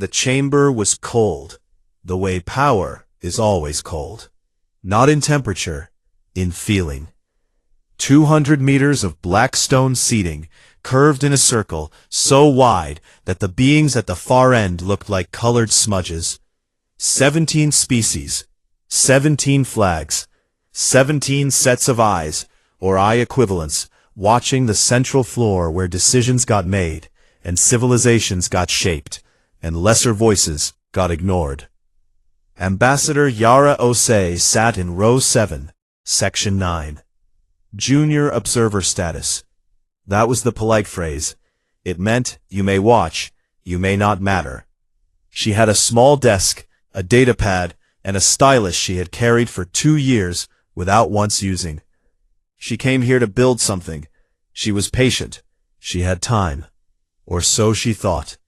The chamber was cold, the way power is always cold. Not in temperature, in feeling. 200 meters of black stone seating, curved in a circle so wide that the beings at the far end looked like colored smudges. 17 species, 17 flags, 17 sets of eyes, or eye equivalents, watching the central floor where decisions got made, and civilizations got shaped, and lesser voices got ignored. Ambassador Yara Osei sat in row 7, section 9. Junior observer status. That was the polite phrase. It meant, you may watch, you may not matter. She had a small desk, a datapad, and a stylus she had carried for 2 years without once using. She came here to build something. She was patient. She had time. Or so she thought.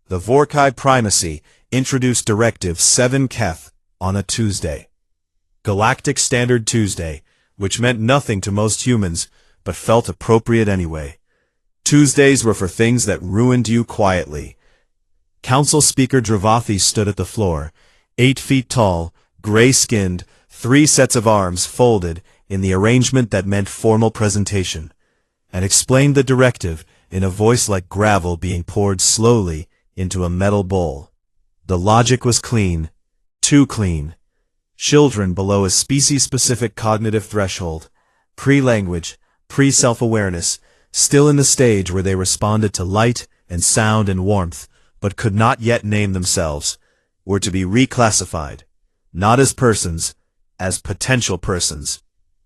The Vorkai Primacy introduced Directive 7 Keth on a Tuesday. Galactic Standard Tuesday, which meant nothing to most humans, but felt appropriate anyway. Tuesdays were for things that ruined you quietly. Council Speaker Dravathi stood at the floor, 8 feet tall, gray-skinned, 3 sets of arms folded in the arrangement that meant formal presentation, and explained the directive in a voice like gravel being poured slowly into a metal bowl. The logic was clean, too clean. Children below a species-specific cognitive threshold, pre-language, pre-self-awareness, still in the stage where they responded to light and sound and warmth, but could not yet name themselves, were to be reclassified, not as persons, as potential persons.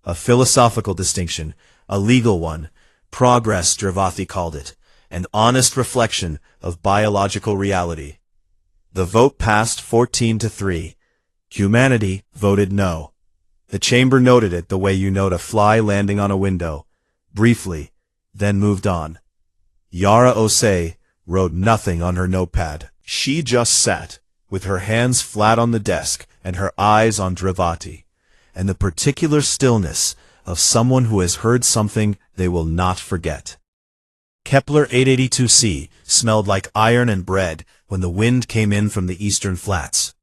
A philosophical distinction, a legal one, progress Dravathi called it, an honest reflection of biological reality. The vote passed 14-3. Humanity voted no. The chamber noted it the way you note a fly landing on a window, briefly, then moved on. Yara Osei wrote nothing on her notepad. She just sat, with her hands flat on the desk and her eyes on Dravathi, and the particular stillness of someone who has heard something they will not forget. Kepler 882c smelled like iron and bread when the wind came in from the eastern flats.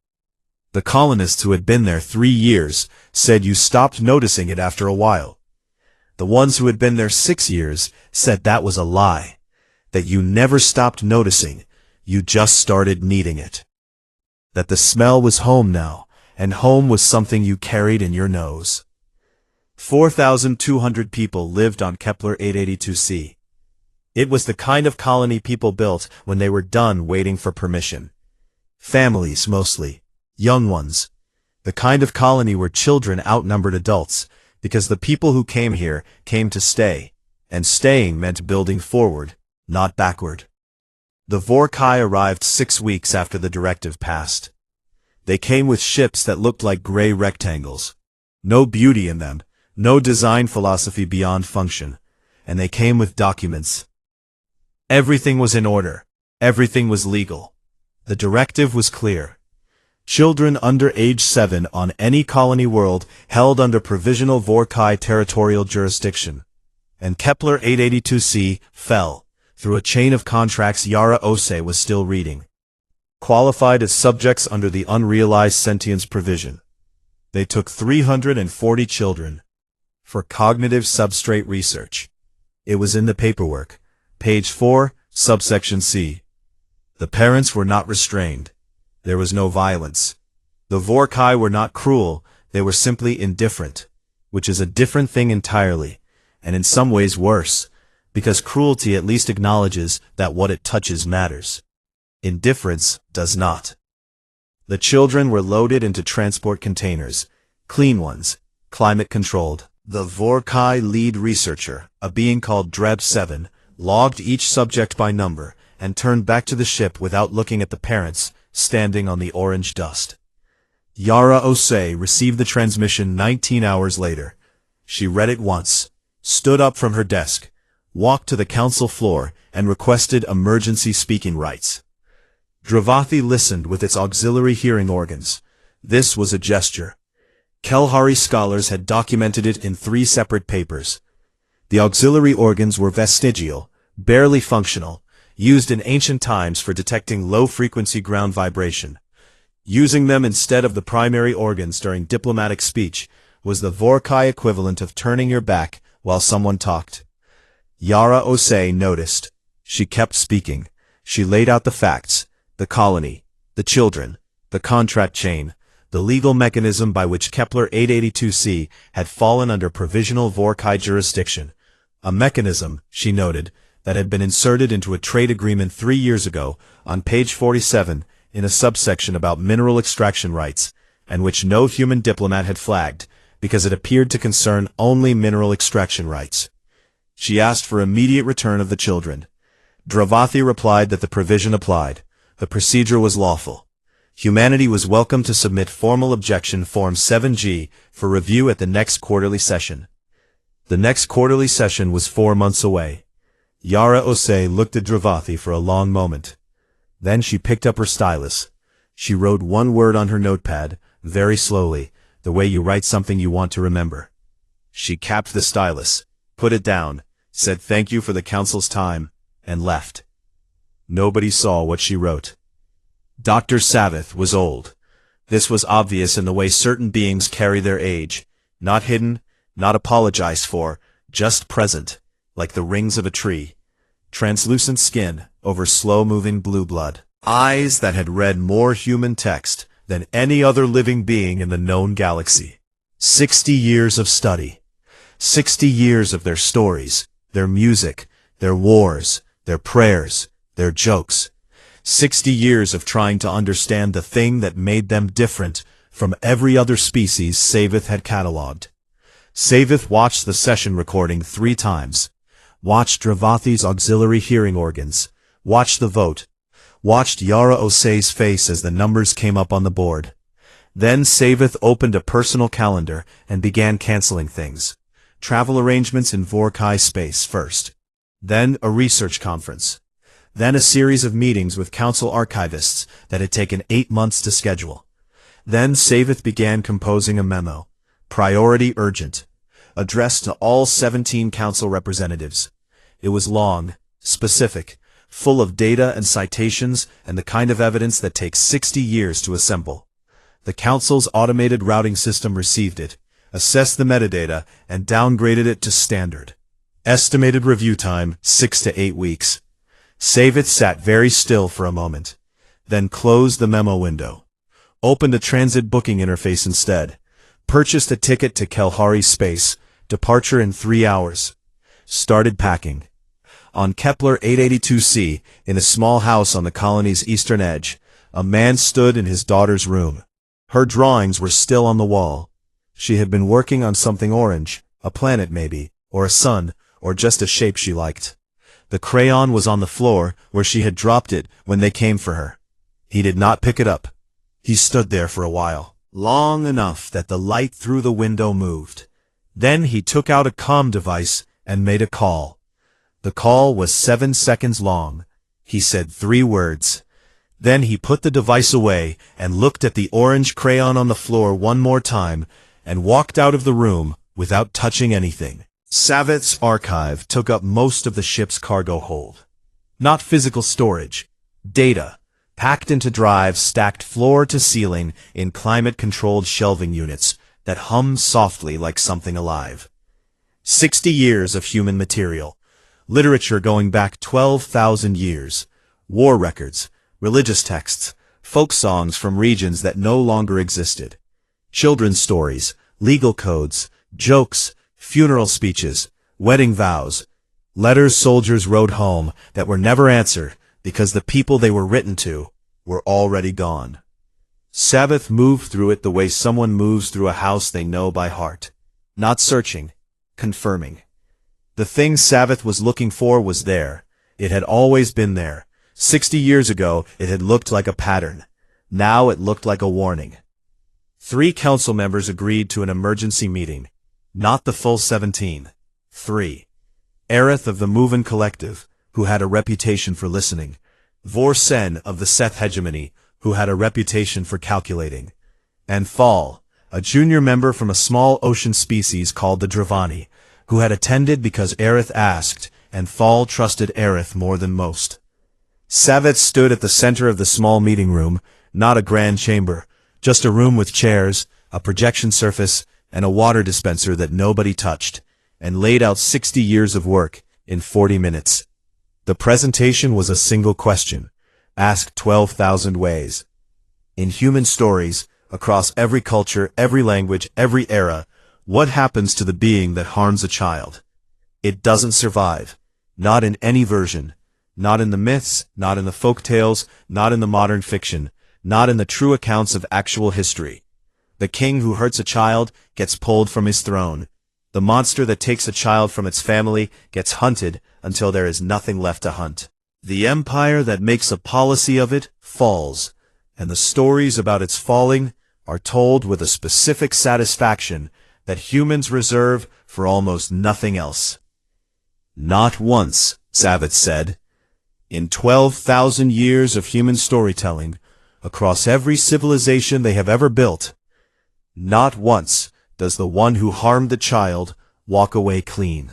The colonists who had been there 3 years said you stopped noticing it after a while. The ones who had been there 6 years said that was a lie, that you never stopped noticing, you just started needing it. That the smell was home now, and home was something you carried in your nose. 4,200 people lived on Kepler 882c. It was the kind of colony people built when they were done waiting for permission. Families, mostly. Young ones. The kind of colony where children outnumbered adults, because the people who came here came to stay, and staying meant building forward, not backward. The Vorkai arrived 6 weeks after the directive passed. They came with ships that looked like gray rectangles. No beauty in them, no design philosophy beyond function, and they came with documents. Everything was in order. Everything was legal. The directive was clear. Children under age 7 on any colony world held under provisional Vorkai territorial jurisdiction. And Kepler 882c fell, through a chain of contracts Yara Osei was still reading. Qualified as subjects under the unrealized sentience provision. They took 340 children. For cognitive substrate research. It was in the paperwork. Page 4, subsection C. The parents were not restrained. There was no violence. The Vorkai were not cruel, they were simply indifferent, which is a different thing entirely, and in some ways worse, because cruelty at least acknowledges that what it touches matters. Indifference does not. The children were loaded into transport containers, clean ones, climate-controlled. The Vorkai lead researcher, a being called Dreb 7, logged each subject by number, and turned back to the ship without looking at the parents, standing on the orange dust. Yara Osei received the transmission 19 hours later. She read it once, stood up from her desk, walked to the council floor, and requested emergency speaking rights. Dravathi listened with its auxiliary hearing organs. This was a gesture. Kelhari scholars had documented it in 3 separate papers. The auxiliary organs were vestigial, barely functional, used in ancient times for detecting low-frequency ground vibration. Using them instead of the primary organs during diplomatic speech was the Vorkai equivalent of turning your back while someone talked. Yara Osei noticed. She kept speaking. She laid out the facts, the colony, the children, the contract chain, the legal mechanism by which Kepler 882c had fallen under provisional Vorkai jurisdiction. A mechanism, she noted, that had been inserted into a trade agreement 3 years ago, on page 47, in a subsection about mineral extraction rights, and which no human diplomat had flagged, because it appeared to concern only mineral extraction rights. She asked for immediate return of the children. Dravathi replied that the provision applied. The procedure was lawful. Humanity was welcome to submit formal objection Form 7G for review at the next quarterly session. The next quarterly session was 4 months away. Yara Osei looked at Dravathi for a long moment. Then she picked up her stylus. She wrote one word on her notepad, very slowly, the way you write something you want to remember. She capped the stylus, put it down, said thank you for the council's time, and left. Nobody saw what she wrote. Dr. Savath was old. This was obvious in the way certain beings carry their age, not hidden, not apologized for, just present, like the rings of a tree. Translucent skin over slow-moving blue blood. Eyes that had read more human text than any other living being in the known galaxy. 60 years of study. 60 years of their stories, their music, their wars, their prayers, their jokes. 60 years of trying to understand the thing that made them different from every other species Savath had catalogued. Savath watched the session recording 3 times. Watched Dravathi's auxiliary hearing organs. Watched the vote. Watched Yara Osei's face as the numbers came up on the board. Then Savath opened a personal calendar and began canceling things. Travel arrangements in Vorkai space first. Then a research conference. Then a series of meetings with council archivists that had taken 8 months to schedule. Then Savath began composing a memo, priority urgent, addressed to all 17 council representatives. It was long, specific, full of data and citations and the kind of evidence that takes 60 years to assemble. The council's automated routing system received it, assessed the metadata, and downgraded it to standard. Estimated review time, 6 to 8 weeks. Savath sat very still for a moment, then closed the memo window. Opened a transit booking interface instead. Purchased a ticket to Kelhari space, departure in 3 hours. Started packing. On Kepler 882c, in a small house on the colony's eastern edge, a man stood in his daughter's room. Her drawings were still on the wall. She had been working on something orange, a planet maybe, or a sun, or just a shape she liked. The crayon was on the floor where she had dropped it when they came for her. He did not pick it up. He stood there for a while, long enough that the light through the window moved. Then he took out a comm device and made a call. The call was 7 seconds long. He said 3 words. Then he put the device away and looked at the orange crayon on the floor one more time and walked out of the room without touching anything. Savath's archive took up most of the ship's cargo hold. Not physical storage. Data, packed into drives stacked floor to ceiling in climate-controlled shelving units that hummed softly like something alive. 60 years of human material. Literature going back 12,000 years. War records, religious texts, folk songs from regions that no longer existed. Children's stories, legal codes, jokes, funeral speeches, wedding vows, letters soldiers wrote home that were never answered because the people they were written to were already gone. Savath moved through it the way someone moves through a house they know by heart. Not searching, confirming. The thing Savath was looking for was there. It had always been there. 60 years ago, it had looked like a pattern. Now it looked like a warning. 3 council members agreed to an emergency meeting. Not the full 17. 3. Aerith of the Movin Collective, who had a reputation for listening. Vor Sen of the Seth Hegemony, who had a reputation for calculating. And Fall, a junior member from a small ocean species called the Dravani, who had attended because Aerith asked, and Fall trusted Aerith more than most. Savith stood at the center of the small meeting room, not a grand chamber, just a room with chairs, a projection surface, and a water dispenser that nobody touched, and laid out 60 years of work in 40 minutes. The presentation was a single question, asked 12,000 ways. In human stories, across every culture, every language, every era, what happens to the being that harms a child? It doesn't survive. Not in any version. Not in the myths, not in the folk tales, not in the modern fiction, not in the true accounts of actual history. The king who hurts a child gets pulled from his throne. The monster that takes a child from its family gets hunted until there is nothing left to hunt. The empire that makes a policy of it falls, and the stories about its falling are told with a specific satisfaction that humans reserve for almost nothing else. Not once, Savith said. In 12,000 years of human storytelling, across every civilization they have ever built, not once does the one who harmed the child walk away clean.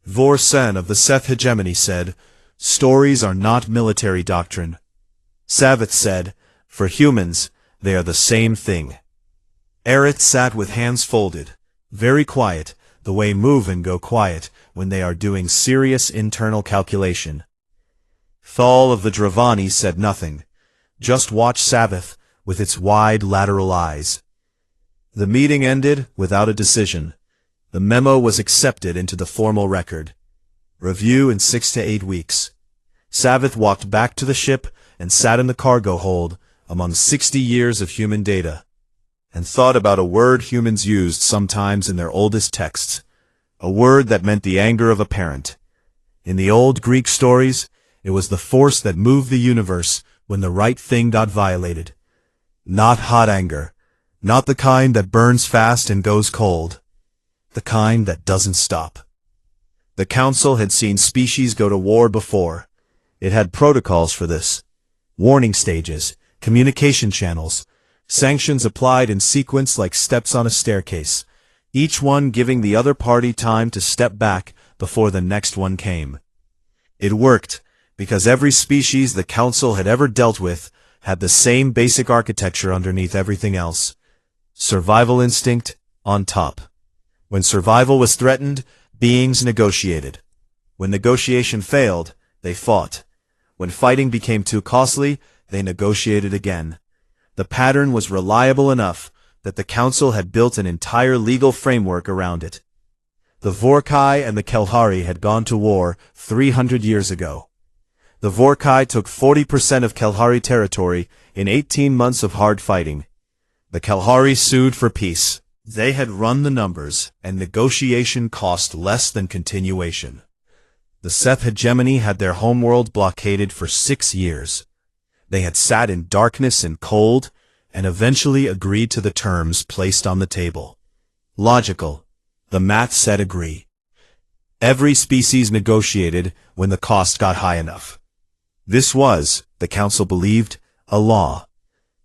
Vor-Sen of the Seth hegemony said, stories are not military doctrine. Savith said, for humans, they are the same thing. Aerith sat with hands folded, very quiet, the way Move-In go quiet when they are doing serious internal calculation. Thal of the Dravani said nothing, just watched Savith with its wide lateral eyes. The meeting ended without a decision. The memo was accepted into the formal record. Review in 6 to 8 weeks. Savith walked back to the ship and sat in the cargo hold among 60 years of human data, and thought about a word humans used sometimes in their oldest texts, a word that meant the anger of a parent. In the old Greek stories, it was the force that moved the universe when the right thing got violated. Not hot anger, not the kind that burns fast and goes cold, the kind that doesn't stop. The Council had seen species go to war before. It had protocols for this. Warning stages, communication channels, sanctions applied in sequence like steps on a staircase, each one giving the other party time to step back before the next one came. It worked, because every species the Council had ever dealt with had the same basic architecture underneath everything else. Survival instinct on top. When survival was threatened, beings negotiated. When negotiation failed, they fought. When fighting became too costly, they negotiated again. The pattern was reliable enough that the Council had built an entire legal framework around it. The Vorkai and the Kelhari had gone to war 300 years ago. The Vorkai took 40% of Kelhari territory in 18 months of hard fighting. The Kelhari sued for peace. They had run the numbers, and negotiation cost less than continuation. The Seth hegemony had their homeworld blockaded for 6 years. They had sat in darkness and cold, and eventually agreed to the terms placed on the table. Logical. The math said agree. Every species negotiated when the cost got high enough. This was, the Council believed, a law.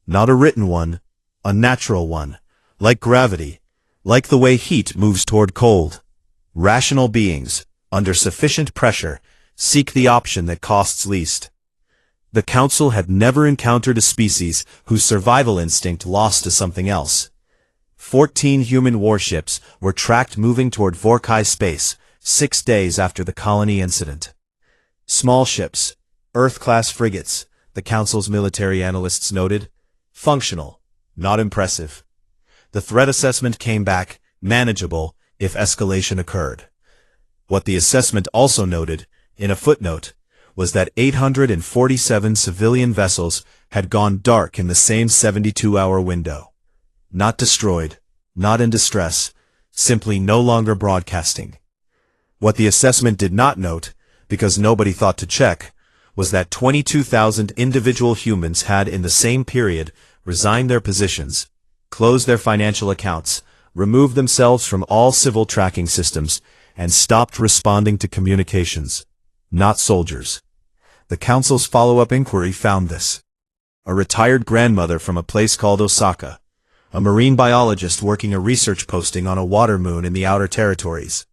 Not a written one, a natural one, like gravity, like the way heat moves toward cold. Rational beings, under sufficient pressure, seek the option that costs least. The Council had never encountered a species whose survival instinct lost to something else. 14 human warships were tracked moving toward Vorkai space 6 days after the colony incident. Small ships, Earth-class frigates, the Council's military analysts noted, functional, not impressive. The threat assessment came back manageable if escalation occurred. What the assessment also noted, in a footnote, was that 847 civilian vessels had gone dark in the same 72-hour window. Not destroyed, not in distress, simply no longer broadcasting. What the assessment did not note, because nobody thought to check, was that 22,000 individual humans had in the same period resigned their positions, closed their financial accounts, removed themselves from all civil tracking systems, and stopped responding to communications. Not soldiers. The Council's follow-up inquiry found this. A retired grandmother from a place called Osaka. A marine biologist working a research posting on a water moon in the outer territories.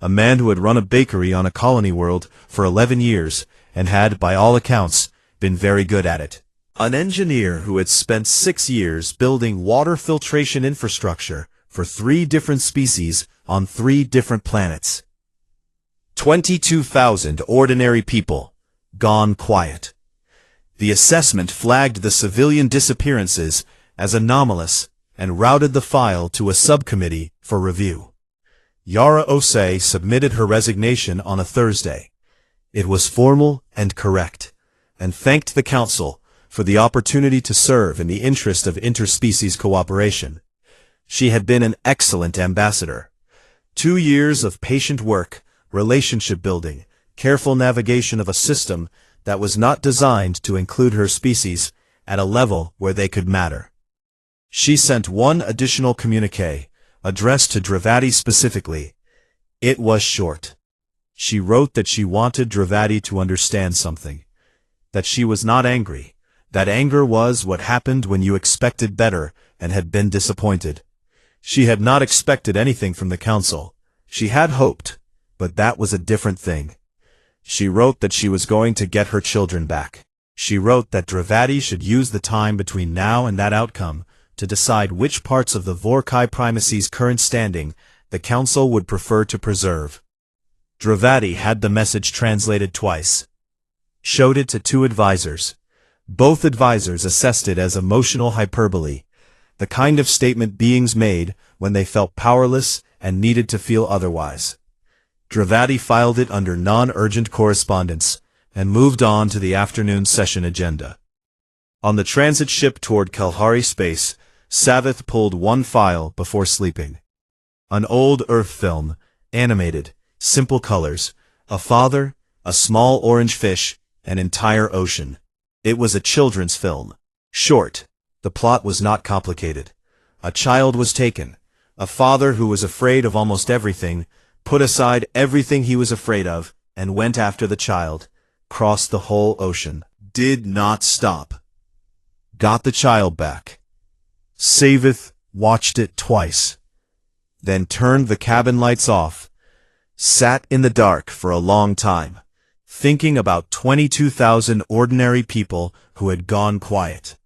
A man who had run a bakery on a colony world for 11 years and had, by all accounts, been very good at it. An engineer who had spent 6 years building water filtration infrastructure for 3 different species on 3 different planets. 22,000 ordinary people, gone quiet. The assessment flagged the civilian disappearances as anomalous and routed the file to a subcommittee for review. Yara Osei submitted her resignation on a Thursday. It was formal and correct, and thanked the council for the opportunity to serve in the interest of interspecies cooperation. She had been an excellent ambassador. 2 years of patient work, relationship building, careful navigation of a system that was not designed to include her species at a level where they could matter. She sent one additional communique, addressed to Dravati specifically. It was short. She wrote that she wanted Dravati to understand something. That she was not angry. That anger was what happened when you expected better and had been disappointed. She had not expected anything from the council. She had hoped, but that was a different thing. She wrote that she was going to get her children back. She wrote that Dravati should use the time between now and that outcome to decide which parts of the Vorkai primacy's current standing the council would prefer to preserve. Dravati had the message translated twice. Showed it to 2 advisors. Both advisors assessed it as emotional hyperbole, the kind of statement beings made when they felt powerless and needed to feel otherwise. Dravati filed it under non-urgent correspondence and moved on to the afternoon session agenda. On the transit ship toward Kalahari space, Savith pulled one file before sleeping. An old Earth film, animated, simple colors, a father, a small orange fish, an entire ocean. It was a children's film. Short. The plot was not complicated. A child was taken. A father who was afraid of almost everything, put aside everything he was afraid of, and went after the child, crossed the whole ocean, did not stop. Got the child back. Savith watched it twice, then turned the cabin lights off, sat in the dark for a long time, thinking about 22,000 ordinary people who had gone quiet.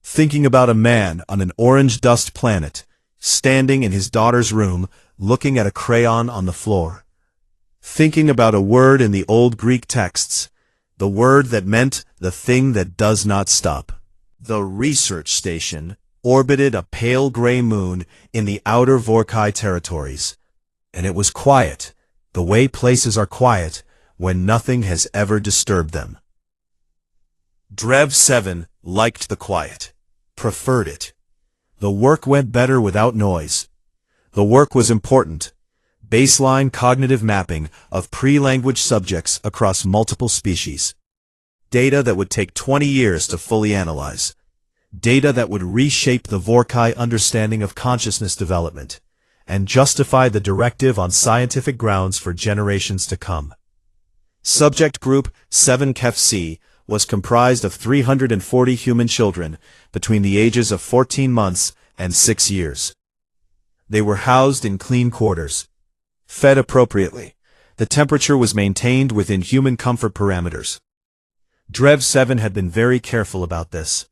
Thinking about a man on an orange dust planet, standing in his daughter's room, looking at a crayon on the floor. Thinking about a word in the old Greek texts, the word that meant the thing that does not stop. The research station orbited a pale gray moon in the outer Vorkai territories, and it was quiet, the way places are quiet when nothing has ever disturbed them. Drev 7 liked the quiet, preferred it. The work went better without noise. The work was important. Baseline cognitive mapping of pre-language subjects across multiple species. Data that would take 20 years to fully analyze. Data that would reshape the Vorkai understanding of consciousness development and justify the directive on scientific grounds for generations to come. Subject Group 7KFC was comprised of 340 human children between the ages of 14 months and 6 years. They were housed in clean quarters, fed appropriately. The temperature was maintained within human comfort parameters. Drev 7 had been very careful about this.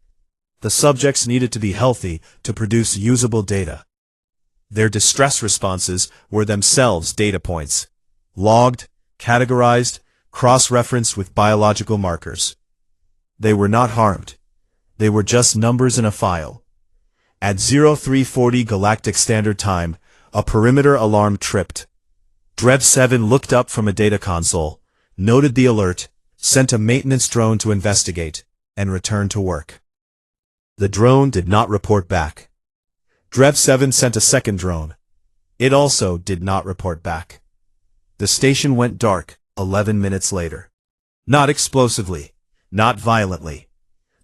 The subjects needed to be healthy to produce usable data. Their distress responses were themselves data points, logged, categorized, cross-referenced with biological markers. They were not harmed. They were just numbers in a file. At 0340 Galactic Standard Time, a perimeter alarm tripped. Drev 7 looked up from a data console, noted the alert, sent a maintenance drone to investigate, and returned to work. The drone did not report back. Drev 7 sent a second drone. It also did not report back. The station went dark 11 minutes later. Not explosively, not violently.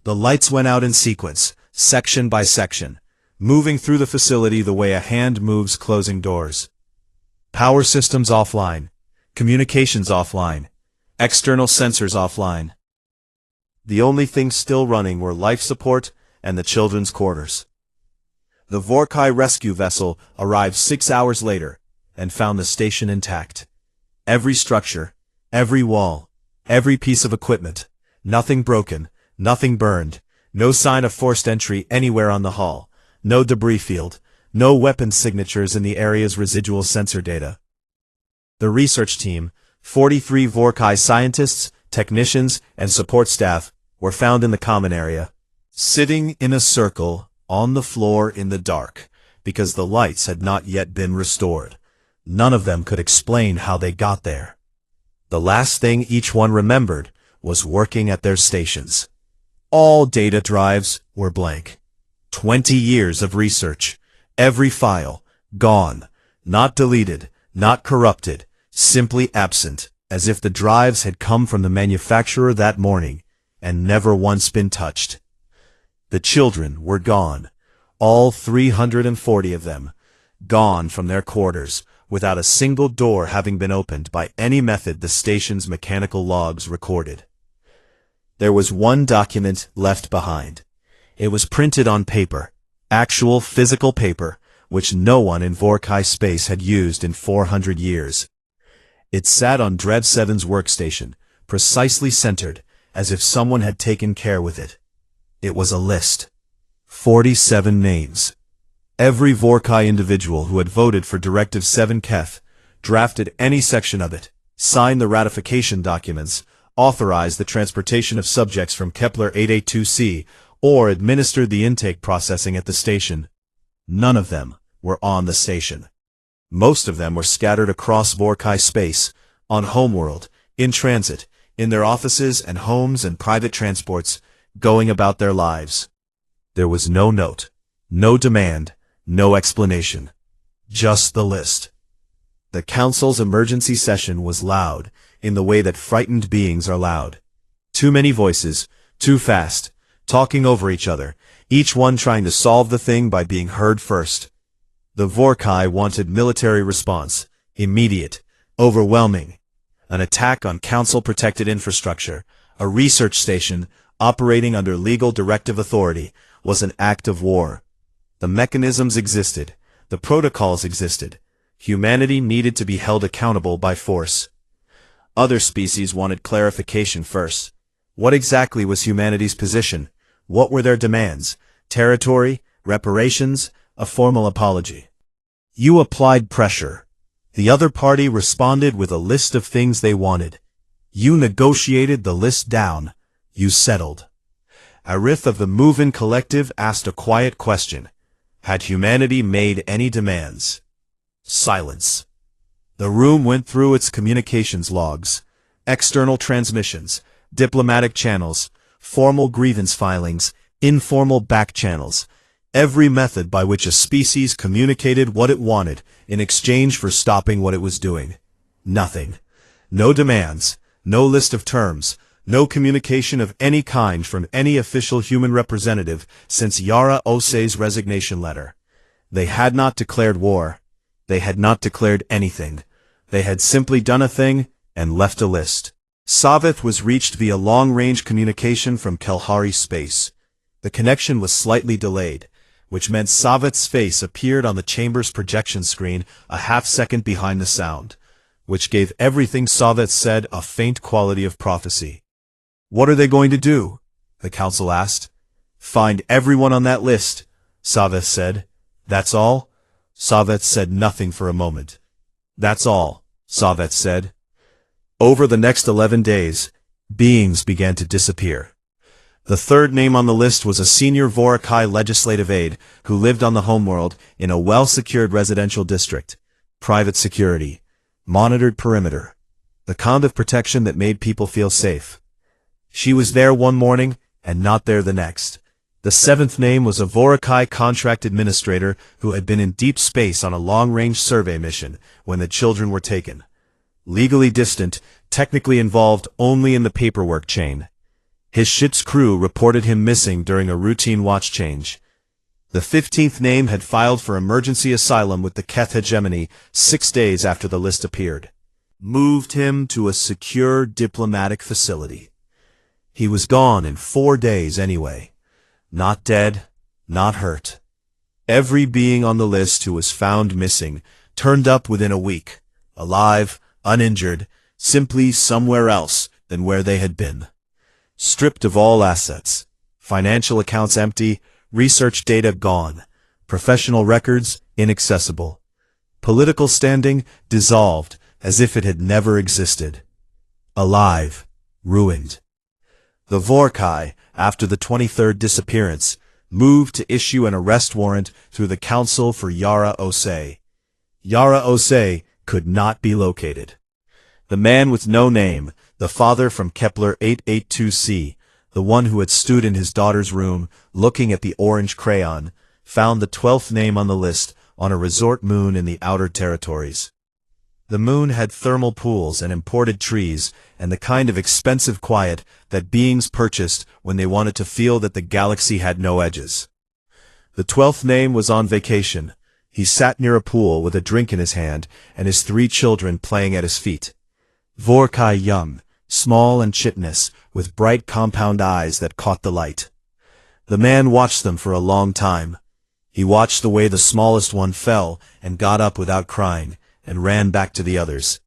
The lights went out in sequence, section by section, moving through the facility the way a hand moves closing doors. Power systems offline, communications offline, external sensors offline. The only things still running were life support and the children's quarters. The Vorkai rescue vessel arrived 6 hours later and found the station intact. Every structure, every wall, Every piece of equipment. Nothing broken, nothing burned, no sign of forced entry anywhere on the hull, no debris field, no weapon signatures in the area's residual sensor data. The research team, 43 Vorkai scientists, technicians, and support staff, were found in the common area, sitting in a circle on the floor in the dark, because the lights had not yet been restored. None of them could explain how they got there. The last thing each one remembered was working at their stations. All data drives were blank. 20 years of research. Every file, gone. Not deleted, not corrupted, simply absent, as if the drives had come from the manufacturer that morning and never once been touched. The children were gone. All 340 of them. Gone from their quarters, without a single door having been opened by any method the station's mechanical logs recorded. There was one document left behind. It was printed on paper, actual physical paper, which no one in Vorkai space had used in 400 years. It sat on Drev 7's workstation, precisely centered, as if someone had taken care with it. It was a list. 47 names. Every Vorkai individual who had voted for Directive 7 Keth, drafted any section of it, signed the ratification documents, authorized the transportation of subjects from Kepler 882c, or administered the intake processing at the station. None of them were on the station. Most of them were scattered across Vorkai space, on homeworld, in transit, in their offices and homes and private transports, going about their lives. There was no note, no demand, no explanation. Just the list. The council's emergency session was loud, in the way that frightened beings are loud. Too many voices, too fast, talking over each other, each one trying to solve the thing by being heard first. The Vorkai wanted military response, immediate, overwhelming. An attack on council-protected infrastructure, a research station, operating under legal directive authority, was an act of war. The mechanisms existed, the protocols existed. Humanity needed to be held accountable by force. Other species wanted clarification first. What exactly was humanity's position? What were their demands? Territory? Reparations? A formal apology? You applied pressure. The other party responded with a list of things they wanted. You negotiated the list down. You settled. Arith of the Move-In Collective asked a quiet question. Had humanity made any demands? Silence. The room went through its communications logs, external transmissions, diplomatic channels, formal grievance filings, informal back channels, every method by which a species communicated what it wanted in exchange for stopping what it was doing. Nothing. No demands, no list of terms, no communication of any kind from any official human representative since Yara Osei's resignation letter. They had not declared war. They had not declared anything. They had simply done a thing and left a list. Savith was reached via long-range communication from Kelhari space. The connection was slightly delayed, which meant Savith's face appeared on the chamber's projection screen a half-second behind the sound, which gave everything Savith said a faint quality of prophecy. What are they going to do? The council asked. Find everyone on that list, Savith said. That's all? Savith said nothing for a moment. That's all, Savith said. Over the next 11 days, beings began to disappear. The third name on the list was a senior Vorkai legislative aide who lived on the homeworld in a well-secured residential district. Private security. Monitored perimeter. The kind of protection that made people feel safe. She was there one morning and not there the next. The seventh name was a Vorkai contract administrator who had been in deep space on a long-range survey mission when the children were taken. Legally distant, technically involved only in the paperwork chain. His ship's crew reported him missing during a routine watch change. The 15th name had filed for emergency asylum with the Keth hegemony 6 days after the list appeared. Moved him to a secure diplomatic facility. He was gone in 4 days anyway. Not dead, not hurt. Every being on the list who was found missing turned up within a week, alive, uninjured, simply somewhere else, than where they had been. Stripped of all assets, financial accounts empty, research data gone, professional records inaccessible, political standing dissolved as if it had never existed. Alive, ruined. The Vorkai, after the 23rd disappearance, moved to issue an arrest warrant through the Council for Yara Osei. Yara Osei could not be located. The man with no name, the father from Kepler 882c, the one who had stood in his daughter's room, looking at the orange crayon, found the 12th name on the list on a resort moon in the outer territories. The moon had thermal pools and imported trees and the kind of expensive quiet that beings purchased when they wanted to feel that the galaxy had no edges. The 12th name was on vacation. He sat near a pool with a drink in his hand and his 3 children playing at his feet. Vorkai young, small and chitinous, with bright compound eyes that caught the light. The man watched them for a long time. He watched the way the smallest one fell and got up without crying, and ran back to the others.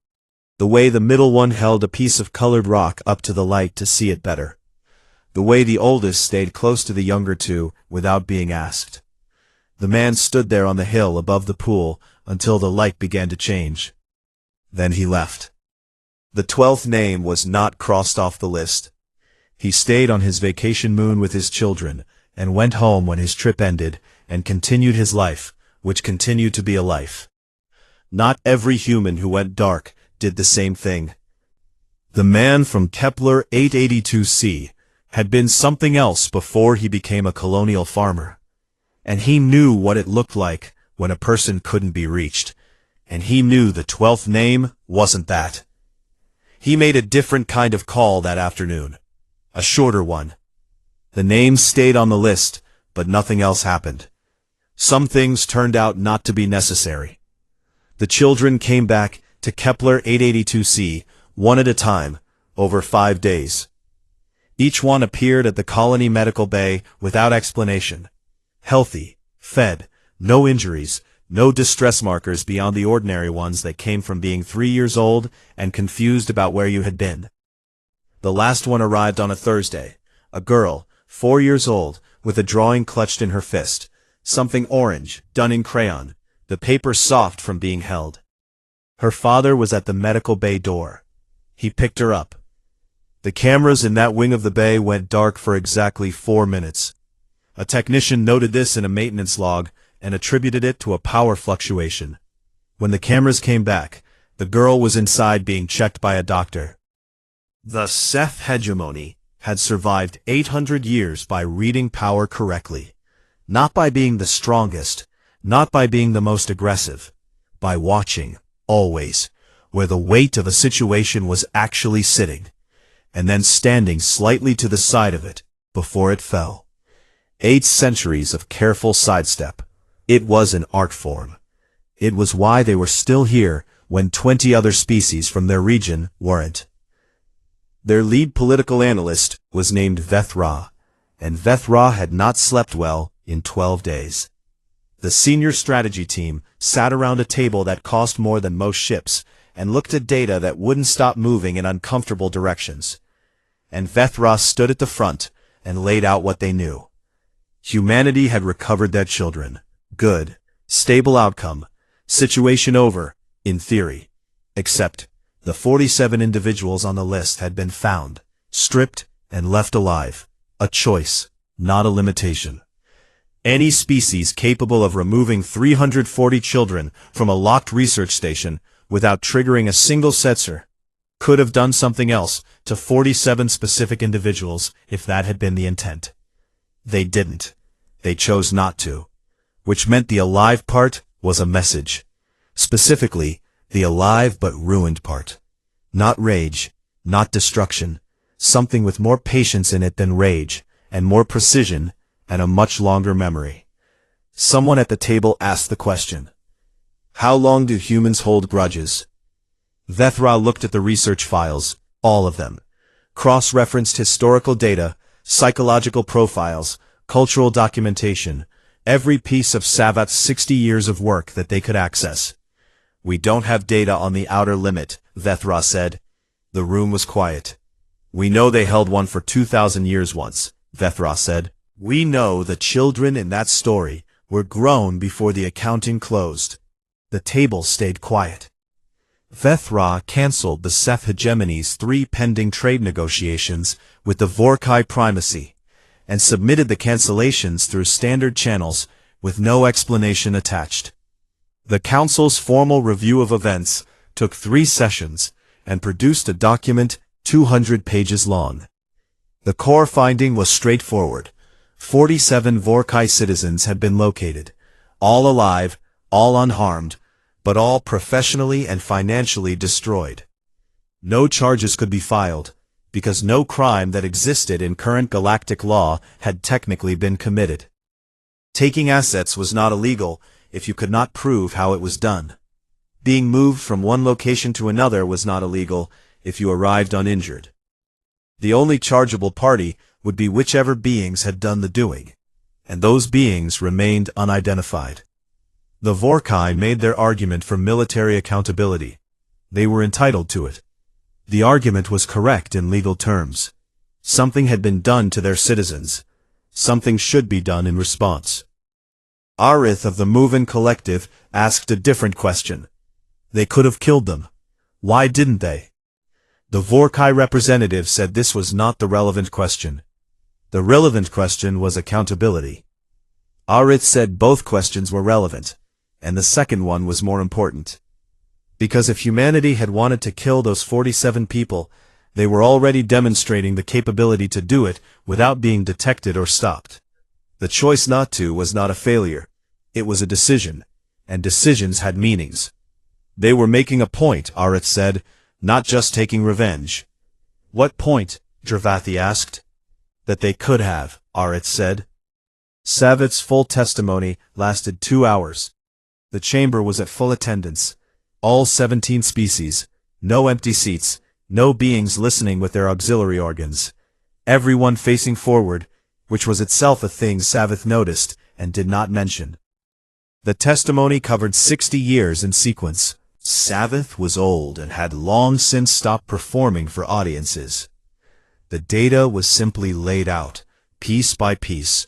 The way the middle one held a piece of colored rock up to the light to see it better. The way the oldest stayed close to the younger 2 without being asked. The man stood there on the hill above the pool until the light began to change. Then he left. The 12th name was not crossed off the list. He stayed on his vacation moon with his children, and went home when his trip ended, and continued his life, which continued to be a life. Not every human who went dark did the same thing. The man from Kepler 882c had been something else before he became a colonial farmer. And he knew what it looked like when a person couldn't be reached. And he knew the 12th name wasn't that. He made a different kind of call that afternoon. A shorter one. The names stayed on the list, but nothing else happened. Some things turned out not to be necessary. The children came back to Kepler 882c, one at a time, over 5 days. Each one appeared at the colony medical bay without explanation. Healthy, fed, no injuries, no distress markers beyond the ordinary ones that came from being 3 years old and confused about where you had been. The last one arrived on a Thursday, a girl, 4 years old, with a drawing clutched in her fist, something orange, done in crayon, the paper soft from being held. Her father was at the medical bay door. He picked her up. The cameras in that wing of the bay went dark for exactly 4 minutes. A technician noted this in a maintenance log and attributed it to a power fluctuation. When the cameras came back, the girl was inside being checked by a doctor. The Seth hegemony had survived 800 years by reading power correctly. Not by being the strongest, not by being the most aggressive, by watching, always, where the weight of a situation was actually sitting, and then standing slightly to the side of it before it fell. 8 centuries of careful sidestep. It was an art form. It was why they were still here when 20 other species from their region weren't. Their lead political analyst was named Vethra, and Vethra had not slept well in 12 days. The senior strategy team sat around a table that cost more than most ships and looked at data that wouldn't stop moving in uncomfortable directions. And Vethra stood at the front and laid out what they knew. Humanity had recovered their children. Good, stable outcome, situation over, in theory. Except, the 47 individuals on the list had been found, stripped, and left alive. A choice, not a limitation. Any species capable of removing 340 children from a locked research station without triggering a single sensor could have done something else to 47 specific individuals if that had been the intent. They didn't. They chose not to. Which meant the alive part was a message. Specifically, the alive but ruined part. Not rage, not destruction, something with more patience in it than rage, and more precision, and a much longer memory. Someone at the table asked the question. How long do humans hold grudges? Vethra looked at the research files, all of them. Cross-referenced historical data, psychological profiles, cultural documentation, every piece of Savat's 60 years of work that they could access. We don't have data on the outer limit, Vethra said. The room was quiet. We know they held one for 2,000 years once, Vethra said. We know the children in that story were grown before the accounting closed. The table stayed quiet. Vethra cancelled the Seth hegemony's 3 pending trade negotiations with the Vorkai primacy, and submitted the cancellations through standard channels with no explanation attached. The Council's formal review of events took 3 sessions and produced a document 200 pages long. The core finding was straightforward. 47 Vorkai citizens had been located, all alive, all unharmed, but all professionally and financially destroyed. No charges could be filed, because no crime that existed in current galactic law had technically been committed. Taking assets was not illegal if you could not prove how it was done. Being moved from one location to another was not illegal if you arrived uninjured. The only chargeable party would be whichever beings had done the doing, and those beings remained unidentified. The Vorkai made their argument for military accountability. They were entitled to it. The argument was correct in legal terms. Something had been done to their citizens. Something should be done in response. Arith of the Movin Collective asked a different question. They could have killed them. Why didn't they? The Vorkai representative said this was not the relevant question. The relevant question was accountability. Arith said both questions were relevant, and the second one was more important. Because if humanity had wanted to kill those 47 people, they were already demonstrating the capability to do it without being detected or stopped. The choice not to was not a failure. It was a decision, and decisions had meanings. They were making a point, Arith said, not just taking revenge. What point? Dravathi asked. That they could have, Arith said. Savith's full testimony lasted 2 hours. The chamber was at full attendance. All 17 species, no empty seats, no beings listening with their auxiliary organs. Everyone facing forward, which was itself a thing Savith noticed and did not mention. The testimony covered 60 years in sequence. Savith was old and had long since stopped performing for audiences. The data was simply laid out, piece by piece,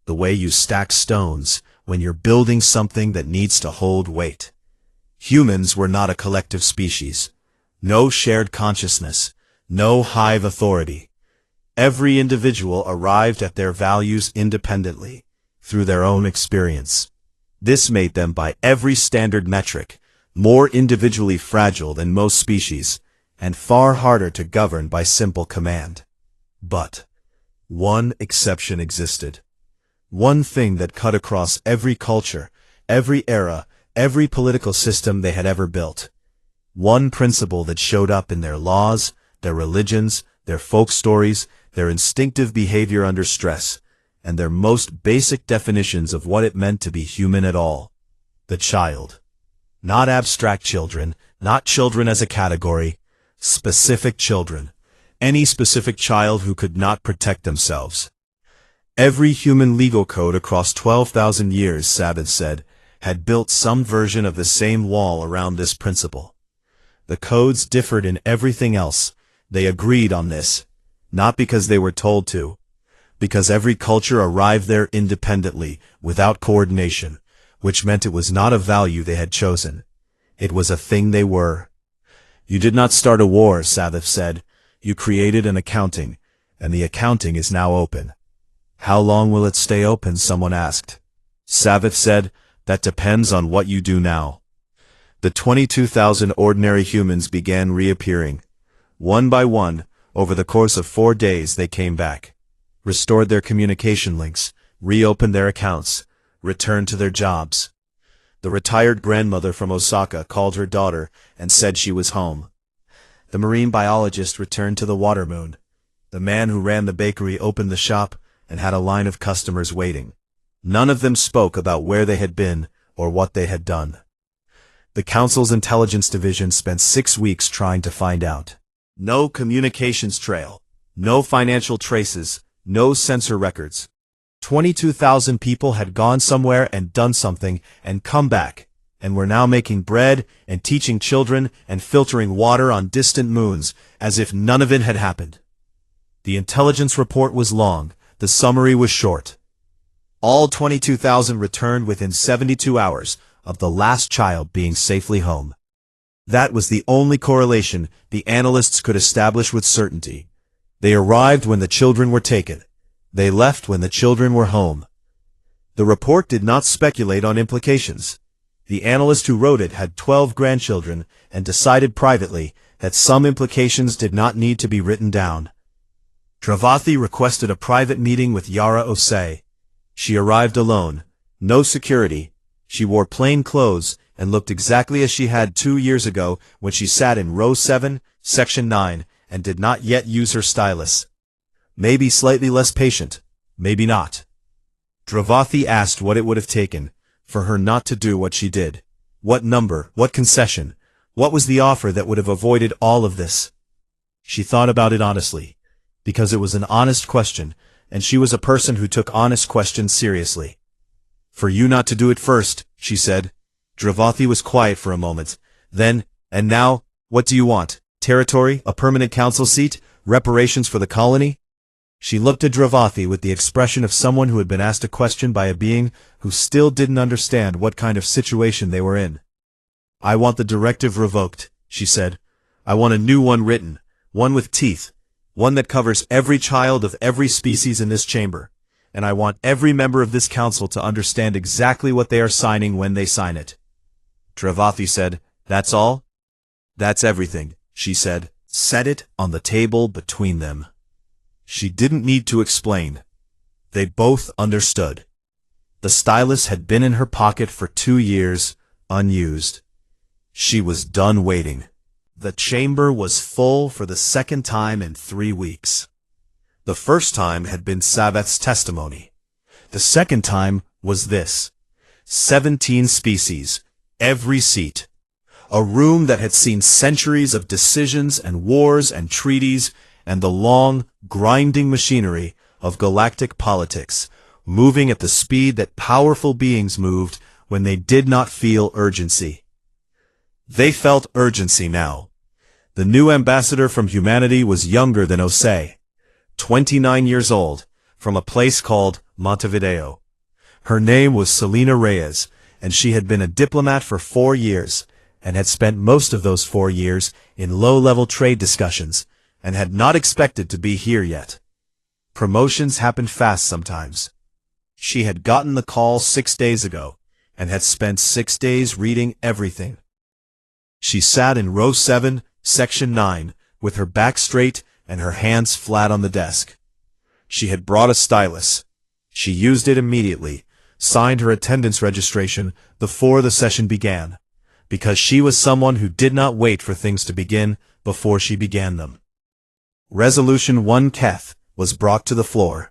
the way you stack stones when you're building something that needs to hold weight. Humans were not a collective species. No shared consciousness, no hive authority. Every individual arrived at their values independently, through their own experience. This made them, by every standard metric, more individually fragile than most species, and far harder to govern by simple command. But one exception existed. One thing that cut across every culture, every era, every political system they had ever built. One principle that showed up in their laws, their religions, their folk stories, their instinctive behavior under stress, and their most basic definitions of what it meant to be human at all. The child. Not abstract children, not children as a category, specific children. Any specific child who could not protect themselves. Every human legal code across 12,000 years, Savith said, had built some version of the same wall around this principle. The codes differed in everything else. They agreed on this, not because they were told to, because every culture arrived there independently, without coordination, which meant it was not a value they had chosen. It was a thing they were. You did not start a war, Savith said. You created an accounting, and the accounting is now open. How long will it stay open? Someone asked. Savith said, that depends on what you do now. The 22,000 ordinary humans began reappearing. One by one, over the course of 4 days they came back, restored their communication links, reopened their accounts, returned to their jobs. The retired grandmother from Osaka called her daughter and said she was home. The marine biologist returned to the water moon. The man who ran the bakery opened the shop and had a line of customers waiting. None of them spoke about where they had been or what they had done. The Council's intelligence division spent 6 weeks trying to find out. No communications trail, no financial traces, no sensor records. 22,000 people had gone somewhere and done something and come back, and were now making bread and teaching children and filtering water on distant moons as if none of it had happened. The intelligence report was long, the summary was short. All 22,000 returned within 72 hours of the last child being safely home. That was the only correlation the analysts could establish with certainty. They arrived when the children were taken. They left when the children were home. The report did not speculate on implications. The analyst who wrote it had 12 grandchildren and decided privately that some implications did not need to be written down. Travathi requested a private meeting with Yara Osei. She arrived alone, no security. She wore plain clothes and looked exactly as she had 2 years ago when she sat in row 7, section 9, and did not yet use her stylus. Maybe slightly less patient, maybe not. Travathi asked what it would have taken for her not to do what she did. What number, what concession, what was the offer that would have avoided all of this? She thought about it honestly, because it was an honest question, and she was a person who took honest questions seriously. For you not to do it first, she said. Travathi was quiet for a moment. Then, and now, what do you want? Territory, a permanent council seat, reparations for the colony? She looked at Travathi with the expression of someone who had been asked a question by a being who still didn't understand what kind of situation they were in. I want the directive revoked, she said. I want a new one written, one with teeth, one that covers every child of every species in this chamber, and I want every member of this council to understand exactly what they are signing when they sign it. Travathi said, That's all? That's everything, she said. Set it on the table between them. She didn't need to explain. They both understood. The stylus had been in her pocket for 2 years, unused. She was done waiting. The chamber was full for the second time in 3 weeks. The first time had been Saveth's testimony. The second time was this. 17 species, every seat. A room that had seen centuries of decisions and wars and treaties and the long, grinding machinery of galactic politics, moving at the speed that powerful beings moved when they did not feel urgency. They felt urgency now. The new ambassador from humanity was younger than Osei, 29 years old, from a place called Montevideo. Her name was Selena Reyes, and she had been a diplomat for 4 years, and had spent most of those 4 years in low-level trade discussions, and had not expected to be here yet. Promotions happen fast sometimes. She had gotten the call 6 days ago, and had spent 6 days reading everything. She sat in row 7, section 9, with her back straight and her hands flat on the desk. She had brought a stylus. She used it immediately, signed her attendance registration before the session began, because she was someone who did not wait for things to begin before she began them. Resolution 1 Keth was brought to the floor.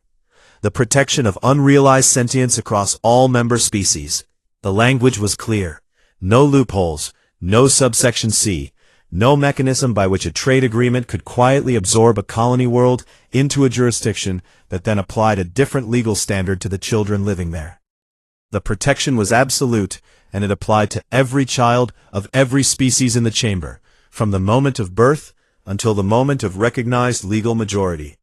The protection of unrealized sentience across all member species. The language was clear. No loopholes, no subsection C, no mechanism by which a trade agreement could quietly absorb a colony world into a jurisdiction that then applied a different legal standard to the children living there. The protection was absolute, and it applied to every child of every species in the chamber, from the moment of birth until the moment of recognized legal majority.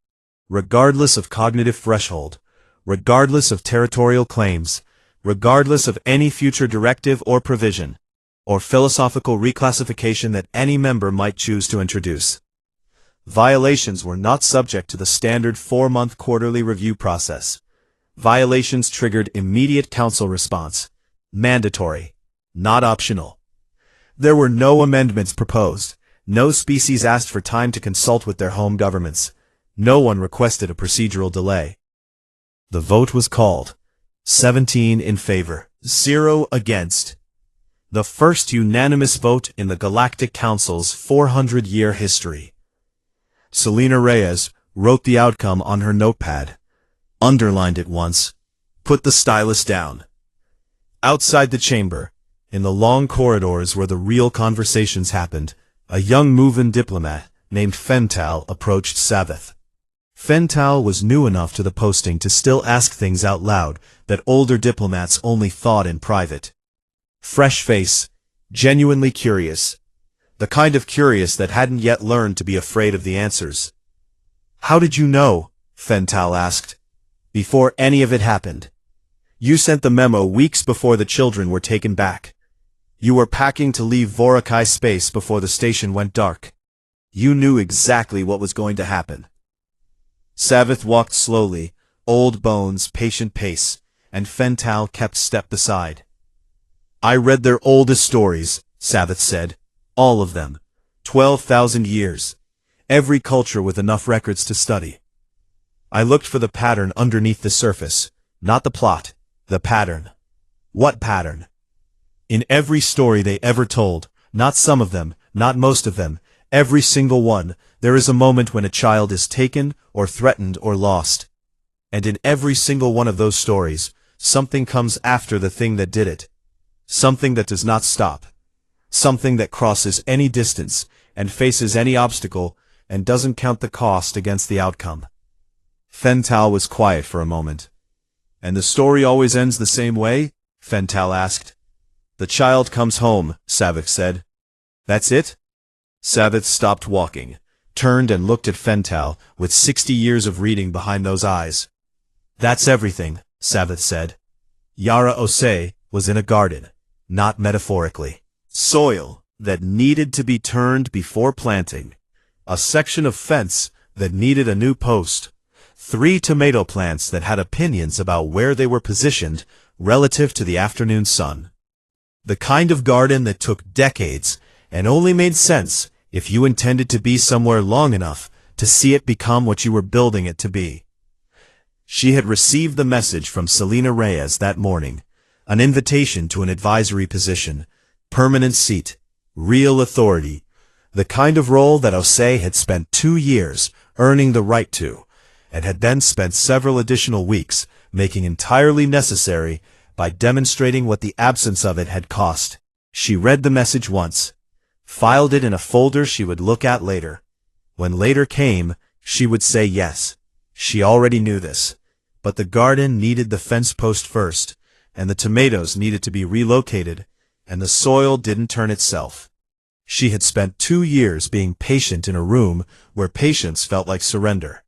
Regardless of cognitive threshold, regardless of territorial claims, regardless of any future directive or provision, or philosophical reclassification that any member might choose to introduce. Violations were not subject to the standard 4-month quarterly review process. Violations triggered immediate council response. Mandatory, not optional. There were no amendments proposed. No species asked for time to consult with their home governments. No one requested a procedural delay. The vote was called. 17 in favor, 0 against. The first unanimous vote in the Galactic Council's 400-year history. Selena Reyes wrote the outcome on her notepad, underlined it once, put the stylus down. Outside the chamber, in the long corridors where the real conversations happened, a young Muvan diplomat named Fental approached Saveth. Fental was new enough to the posting to still ask things out loud that older diplomats only thought in private. Fresh face, genuinely curious. The kind of curious that hadn't yet learned to be afraid of the answers. How did you know? Fental asked. Before any of it happened. You sent the memo weeks before the children were taken back. You were packing to leave Vorakai space before the station went dark. You knew exactly what was going to happen. Savith walked slowly, old bones, patient pace, and Fental kept step beside. I read their oldest stories, Savith said. All of them. 12,000 years. Every culture with enough records to study. I looked for the pattern underneath the surface, not the plot, the pattern. What pattern? In every story they ever told, not some of them, not most of them, every single one, there is a moment when a child is taken, or threatened, or lost. And in every single one of those stories, something comes after the thing that did it. Something that does not stop. Something that crosses any distance, and faces any obstacle, and doesn't count the cost against the outcome. Fental was quiet for a moment. And the story always ends the same way? Fental asked. The child comes home, Savith said. That's it? Savith stopped walking, turned and looked at Fental, with 60 years of reading behind those eyes. That's everything, Savith said. Yara Osei was in a garden, not metaphorically. Soil that needed to be turned before planting. A section of fence that needed a new post. 3 tomato plants that had opinions about where they were positioned relative to the afternoon sun. The kind of garden that took decades and only made sense if you intended to be somewhere long enough to see it become what you were building it to be. She had received the message from Selena Reyes that morning, an invitation to an advisory position, permanent seat, real authority, the kind of role that Osei had spent 2 years earning the right to, and had then spent several additional weeks making entirely necessary by demonstrating what the absence of it had cost. She read the message once, filed it in a folder she would look at later. When later came, she would say yes. She already knew this. But the garden needed the fence post first, and the tomatoes needed to be relocated, and the soil didn't turn itself. She had spent 2 years being patient in a room where patience felt like surrender.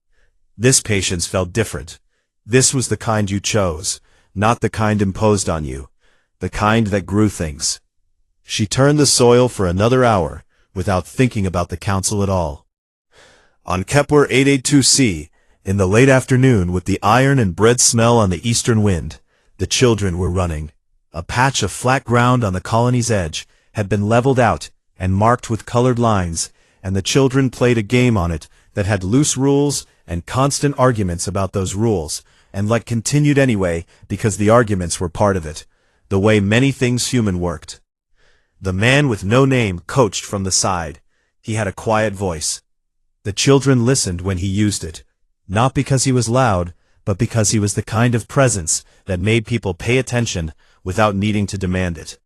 This patience felt different. This was the kind you chose, not the kind imposed on you, the kind that grew things. She turned the soil for another hour, without thinking about the council at all. On Kepler 882c, in the late afternoon with the iron and bread smell on the eastern wind, the children were running. A patch of flat ground on the colony's edge had been leveled out and marked with colored lines, and the children played a game on it that had loose rules and constant arguments about those rules, and continued anyway because the arguments were part of it, the way many things human worked. The man with no name coached from the side. He had a quiet voice. The children listened when he used it, not because he was loud, but because he was the kind of presence that made people pay attention without needing to demand it.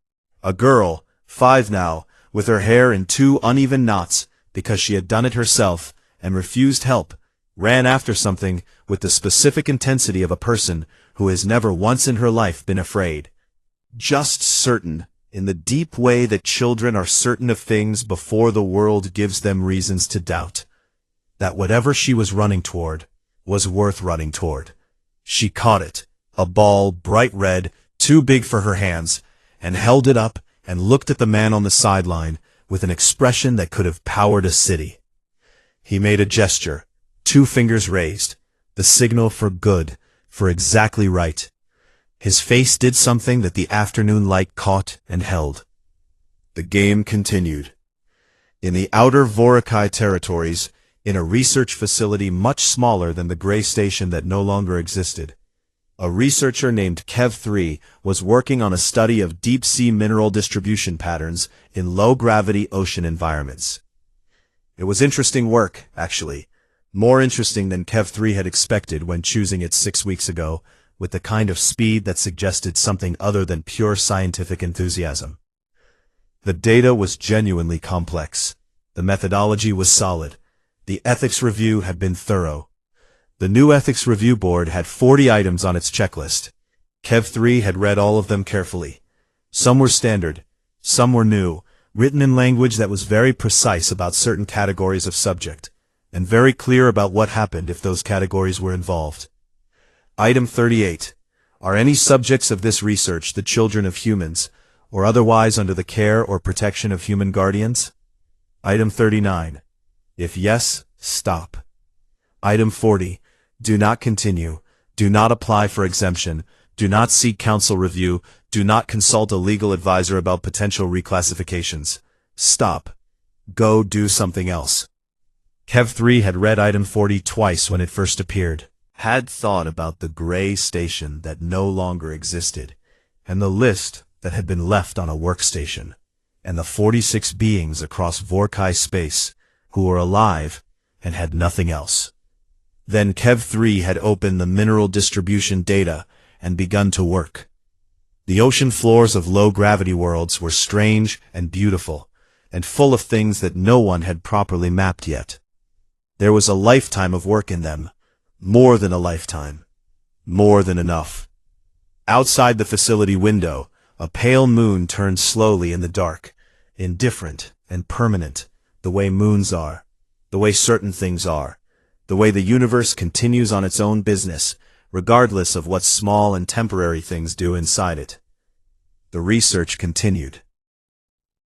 A girl, 5 now, with her hair in 2 uneven knots, because she had done it herself and refused help, ran after something with the specific intensity of a person who has never once in her life been afraid. Just certain, in the deep way that children are certain of things before the world gives them reasons to doubt, that whatever she was running toward was worth running toward. She caught it, a ball bright red, too big for her hands, and held it up and looked at the man on the sideline with an expression that could have powered a city. He made a gesture, 2 fingers raised, the signal for good, for exactly right. His face did something that the afternoon light caught and held. The game continued. In the outer Vorakai territories, in a research facility much smaller than the gray station that no longer existed, a researcher named Kev3 was working on a study of deep-sea mineral distribution patterns in low-gravity ocean environments. It was interesting work, actually. More interesting than Kev3 had expected when choosing it 6 weeks ago, with the kind of speed that suggested something other than pure scientific enthusiasm. The data was genuinely complex. The methodology was solid. The ethics review had been thorough. The new ethics review board had 40 items on its checklist. Kev3 had read all of them carefully. Some were standard, some were new, written in language that was very precise about certain categories of subject. and very clear about what happened if those categories were involved. Item 38. Are any subjects of this research the children of humans, or otherwise under the care or protection of human guardians? Item 39. If yes, stop. Item 40. Do not continue. Do not apply for exemption. Do not seek counsel review. Do not consult a legal advisor about potential reclassifications. Stop. Go do something else. Kev 3 had read item 40 twice when it first appeared, had thought about the gray station that no longer existed, and the list that had been left on a workstation, and the 46 beings across Vorkai space who were alive and had nothing else. Then Kev 3 had opened the mineral distribution data and begun to work. The ocean floors of low-gravity worlds were strange and beautiful, and full of things that no one had properly mapped yet. There was a lifetime of work in them, more than a lifetime, more than enough. Outside the facility window, a pale moon turned slowly in the dark, indifferent and permanent, the way moons are, the way certain things are, the way the universe continues on its own business, regardless of what small and temporary things do inside it. The research continued.